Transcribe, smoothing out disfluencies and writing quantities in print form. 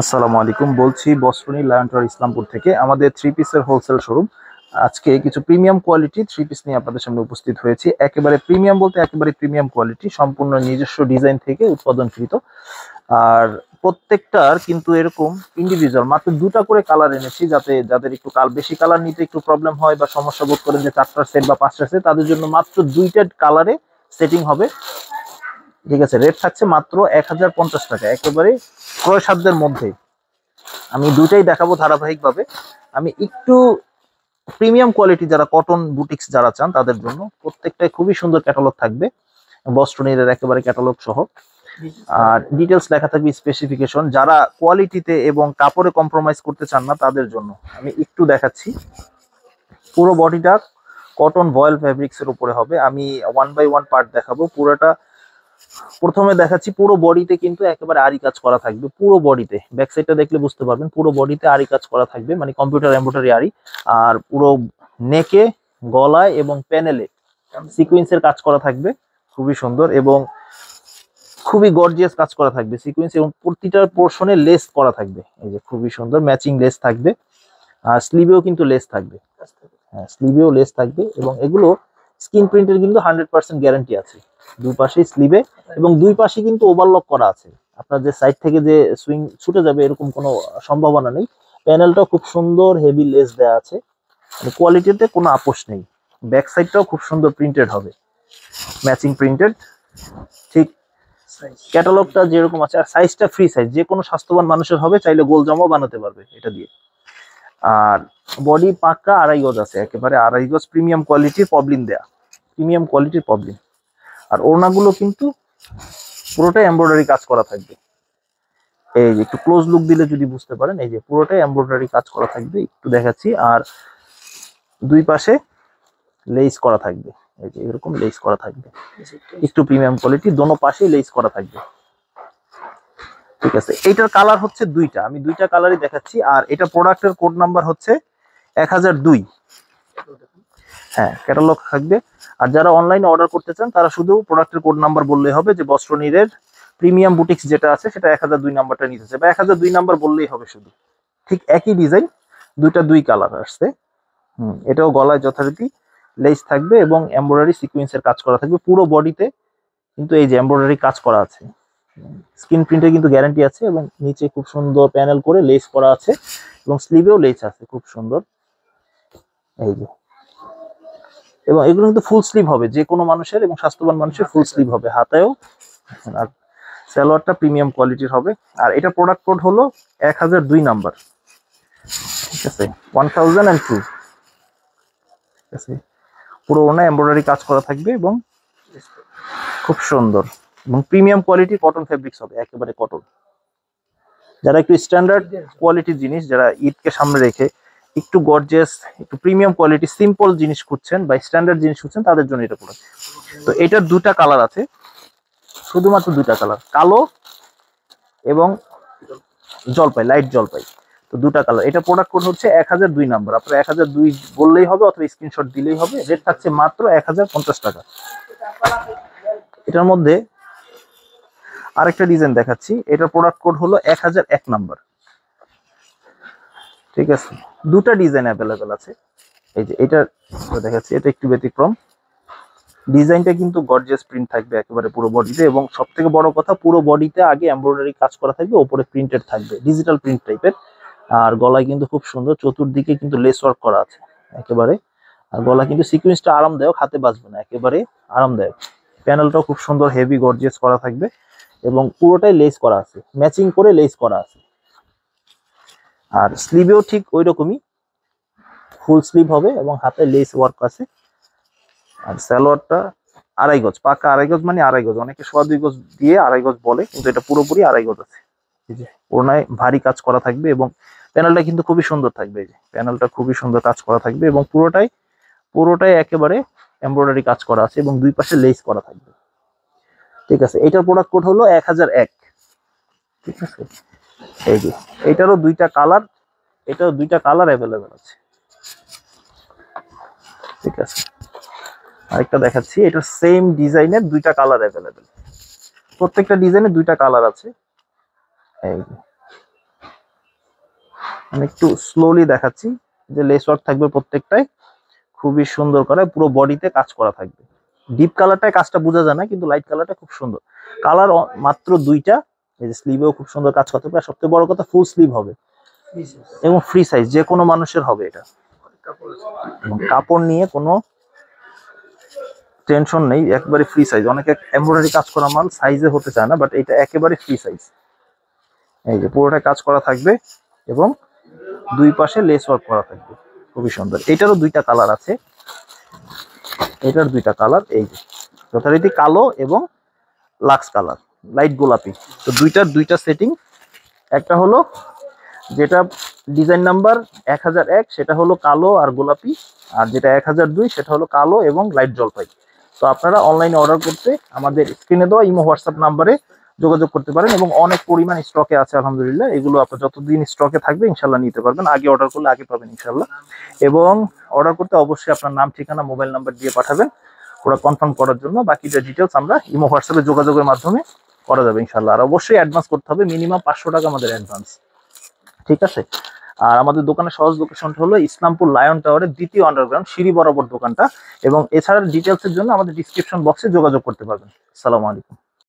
আসসালামু আলাইকুম, বলছি বস্ত্রনী লায়ন টাওয়ার ইসলামপুর থেকে। আমাদের থ্রি পিসের হোলসেল শোরুম। আজকে কিছু প্রিমিয়াম কোয়ালিটি থ্রি পিস নিয়ে আপনাদের সামনে উপস্থিত হয়েছি। একেবারে প্রিমিয়াম বলতে একেবারে প্রিমিয়াম কোয়ালিটি, সম্পূর্ণ নিজস্ব ডিজাইন থেকে উৎপাদনকৃত। আর প্রত্যেকটার কিন্তু এরকম ইন্ডিভিজুয়াল মাত্র দুটা করে কালার এনেছি, যাতে যাদের একটু বেশি কালার নিতে একটু প্রবলেম হয় বা সমস্যা বোধ করেন যে চারটা সেট বা পাঁচটা সেট, তাদের জন্য মাত্র দুইটা কালারে সেটিং হবে। ঠিক আছে, রেট থাকছে মাত্র 1050 টাকা, একেবারে ক্রয় সাধ্যের মধ্যে। আমি দুইটাই দেখাবো ধারাবাহিকভাবে। আমি একটু প্রিমিয়াম কোয়ালিটি যারা কটন বুটিক্স যারা চান তাদের জন্য প্রত্যেকটাই খুবই সুন্দর ক্যাটালগ থাকবে, বস্ত্রনীর একেবারে ক্যাটালগ সহ। আর ডিটেলস লেখা থাকবে, স্পেসিফিকেশন। যারা কোয়ালিটিতে এবং কাপড়ে কম্প্রোমাইজ করতে চান না তাদের জন্য আমি একটু দেখাচ্ছি। পুরো বডিটা কটন ভয়েল ফ্যাব্রিক্স এর উপরে হবে। আমি ওয়ান বাই ওয়ান পার্ট দেখাবো পুরোটা। প্রথমে দেখাচ্ছি, পুরো বডিতে কিন্তু একেবারে আরি কাজ করা থাকবে। পুরো বডিতে, ব্যাক সাইডটা দেখলে বুঝতে পারবেন, পুরো বডিতে আরি কাজ করা থাকবে, মানে কম্পিউটার এমব্রয়ডারি আরি। আর পুরো নেকে, গলায় এবং প্যানেলে সিকোয়েন্সের কাজ করা থাকবে, খুবই সুন্দর এবং খুবই গর্জিয়াস কাজ করা থাকবে সিকোয়েন্স, এবং প্রতিটা পোর্শনে লেস করা থাকবে। এই যে খুবই সুন্দর ম্যাচিং লেস থাকবে। আর স্লিভেও কিন্তু লেস থাকবে। হ্যাঁ, স্লিভেও লেস থাকবে এবং এগুলো স্ক্রিন প্রিন্টের কিন্তু 100% গ্যারান্টি আছে দুই পাশে স্লিভে। এবং দুই পাশে কিন্তু ওভারলক করা আছে, আপনার যে সাইড থেকে যে সুইং ছুটে যাবে এরকম কোনো সম্ভাবনা নেই। প্যানেলটাও খুব সুন্দর হেভি লেস দেওয়া আছে, মানে কোয়ালিটিতে কোনো আপোষ নেই। ব্যাক সাইডটাও খুব সুন্দর প্রিন্টেড হবে, ম্যাচিং প্রিন্টেড। ঠিক ক্যাটালগটা যেরকম আছে, আর সাইজটা ফ্রি সাইজ, যে কোনো স্বাস্থ্যবান মানুষের হবে, চাইলে গোল জামাও বানাতে পারবে এটা দিয়ে। আর বডি পাক্কা আড়াই গজ আছে, একেবারে আড়াই গজ প্রিমিয়াম কোয়ালিটির পবলিন দেয়া, প্রিমিয়াম কোয়ালিটির পবলিন। আর ওড়নাগুলো কিন্তু পুরোটাই এমব্রয়ডারি কাজ করা থাকবে। এই যে একটু ক্লোজ লুক দিলে যদি বুঝতে পারেন, এই যে পুরোটাই এমব্রয়ডারি কাজ করা থাকবে, একটু দেখাচ্ছি। আর দুই পাশে লেস করা থাকবে, এই যে এরকম লেস করা থাকবে, একটু প্রিমিয়াম কোয়ালিটি, দোনো পাশেই লেস করা থাকবে। ঠিক আছে, এইটার কালার হচ্ছে দুইটা, আমি দুইটা কালারই দেখাচ্ছি। আর এটা প্রোডাক্টের কোড নাম্বার হচ্ছে 1002। হ্যাঁ, ক্যাটালগ থাকবে। আর যারা অনলাইনে অর্ডার করতে চান তারা শুধু প্রোডাক্টের কোড নাম্বার বললেই হবে, যে বস্ত্রনীরের প্রিমিয়াম বুটিক্স যেটা আছে সেটা 1002 নাম্বারটা নিতেছে, বা 1002 নাম্বার বললেই হবে শুধু। ঠিক একই ডিজাইন, দুই কালার আসছে। এটাও গলায় যথারীতি লেস থাকবে এবং এমব্রয়ডারি সিকোয়েন্সের কাজ করা থাকবে পুরো বডিতে। কিন্তু এই যে এমব্রয়ডারি কাজ করা আছে, স্ক্রিন প্রিন্টের কিন্তু গ্যারান্টি আছে, এবং নিচে খুব সুন্দর প্যানেল করে লেস করা আছে, এবং স্লিভেও লেস আছে খুব সুন্দর। এই যে, এবং এগুলো কিন্তু ফুল স্লিভ হবে, যে কোনো মানুষের এবং স্বাস্থ্যবান মানুষের ফুল স্লিভ হবে, হাতেও। আর সালোয়ারটা প্রিমিয়াম কোয়ালিটির হবে। আর এটা প্রোডাক্ট কোড হলো 1002 নাম্বার। ঠিক আছে, 1002। ঠিক আছে, পুরো ওনা এমব্রয়ডারি কাজ করা থাকবে এবং খুব সুন্দর এবং প্রিমিয়াম কোয়ালিটির কটন ফেব্রিক্স হবে, একেবারে কটন। যারা একটু স্ট্যান্ডার্ড কোয়ালিটির জিনিস, যারা ঈদকে সামনে রেখে একটু গর্জিয়াস, একটু প্রিমিয়াম কোয়ালিটি সিম্পল জিনিস খুঁজছেন বা স্ট্যান্ডার্ড জিনিস খুঁজছেন, তাদের জন্য এটা প্রোডাক্ট। তো এটার দুটা কালার আছে, শুধুমাত্র দুটা কালার, কালো এবং জলপাই, লাইট জলপাই। তো দুটা কালার। এটা প্রোডাক্ট কোড হচ্ছে 1002 নাম্বার। আপনারা 1002 বললেই হবে অথবা স্ক্রিনশট দিলেই হবে। রেট থাকছে মাত্র 1050 টাকা। এটার মধ্যে আরেকটা ডিজাইন দেখাচ্ছি, এটার প্রোডাক্ট কোড হলো 1001 নাম্বার। ঠিক আছে, দুটা ডিজাইন অ্যাভেলেবেল আছে। এই যে এটা দেখাচ্ছি, এটা একটু ব্যতিক্রম। ডিজাইনটা কিন্তু গর্জিয়াস প্রিন্ট থাকবে একেবারে পুরো বডিতে, এবং সব থেকে বড় কথা, পুরো বডিতে আগে এমব্রয়ডারি কাজ করা থাকবে, ওপরে প্রিন্টেড থাকবে, ডিজিটাল প্রিন্ট টাইপের। আর গলায় কিন্তু খুব সুন্দর চতুর্দিকে কিন্তু লেস ওয়ার্ক করা আছে একেবারে। আর গলা কিন্তু সিকোয়েন্সটা আরামদায়ক, হাতে বাজবে না, একেবারে আরামদায়ক। প্যানেলটাও খুব সুন্দর হেভি গর্জিয়াস করা থাকবে, এবং পুরোটাই লেস করা আছে, ম্যাচিং করে লেস করা আছে। আর স্লিভেও ঠিক ওই রকমই ফুল স্লিভ হবে এবং হাতে লেস ওয়ার্ক আছে। আর সালোয়ারটা আড়াই গজ, পাকা আড়াই গজ, মানে আড়াই গজ, অনেকে 2.25 গজ দিয়ে আড়াই গজ বলে, কিন্তু এটা পুরোপুরি আড়াই গজ আছে। এই যে ওড়নায় ভারী কাজ করা থাকবে, এবং প্যানেলটা কিন্তু খুবই সুন্দর থাকবে। এই যে প্যানেলটা খুবই সুন্দর কাজ করা থাকবে, এবং পুরোটাই একেবারে এমব্রয়ডারি কাজ করা আছে, এবং দুই পাশে লেস করা থাকবে। ঠিক আছে, এটার প্রোডাক্ট কোড হলো 1001। ঠিক আছে, এই যে এটারও দুইটা কালার, এটাও দুইটা কালার অ্যাভেলেবেল আছে। ঠিক আছে, আরেকটা দেখাচ্ছি, এটা সেম ডিজাইনের দুইটা কালার অ্যাভেলেবেল। প্রত্যেকটা ডিজাইনের দুইটা কালার আছে। এই আমি একটু স্লোলি দেখাচ্ছি যে লেস ওয়ার্ক থাকবে প্রত্যেকটাই, খুবই সুন্দর করে পুরো বডিতে কাজ করা থাকবে। ডিপ কালারটায় কাজটা বোঝা যায় না, কিন্তু লাইট কালারটা খুব সুন্দর। কালার মাত্র দুইটা। এই যে স্লিভেও খুব সুন্দর কাজ করতে হবে, আর সবচেয়ে বড় কথা ফুল স্লিভ হবে এবং ফ্রি সাইজ, যে কোনো মানুষের হবে এটা। এবং কাপড় নিয়ে কোনো টেনশন নেই, একবারে ফ্রি সাইজ। অনেকে এমব্রয়ডারি কাজ করা মাল সাইজে হতে চায় না, বাট এটা একেবারে ফ্রি সাইজ। এই যে পুরোটা কাজ করা থাকবে এবং দুই পাশে লেস ওয়ার্ক করা থাকবে, খুবই সুন্দর। এটারও দুইটা কালার আছে, এটার দুইটা কালার, এই যে যথারীতি কালো এবং লাক্স কালার, লাইট গোলাপি। তো দুইটা সেটিং, একটা হলো যেটা ডিজাইন নাম্বার 1001 সেটা হলো কালো আর গোলাপি, আর যেটা 1002 সেটা হলো কালো এবং লাইট জলপাই। তো আপনারা অনলাইনে অর্ডার করতে আমাদের স্ক্রিনে দেওয়া ইমো হোয়াটসঅ্যাপ নাম্বারে যোগাযোগ করতে পারেন, এবং অনেক পরিমাণ স্টকে আছে আলহামদুলিল্লাহ। এগুলো আপনার যতদিন স্টকে থাকবে ইনশাল্লাহ নিতে পারবেন, আগে অর্ডার করলে আগে পাবেন ইনশাল্লাহ। এবং অর্ডার করতে অবশ্যই আপনার নাম, ঠিকানা, মোবাইল নাম্বার দিয়ে পাঠাবেন ওরা কনফার্ম করার জন্য। বাকিটা ডিটেলস আমরা ইমো হোয়াটসঅ্যাপে যোগাযোগের মাধ্যমে করা যাবে ইনশাল্লাহ। আর অবশ্যই অ্যাডভান্স করতে হবে, মিনিমাম 500 টাকা আমাদের অ্যাডভান্স, ঠিক আছে? আর আমাদের দোকানের সহজ লোকেশনটা হলো ইসলামপুর লায়ন টাওয়ারের দ্বিতীয় আন্ডারগ্রাউন্ড সিঁড়ি বরাবর দোকানটা। এবং এছাড়া ডিটেলসের জন্য আমাদের ডিসক্রিপশন বক্সে যোগাযোগ করতে পারবেন। আসসালামু আলাইকুম।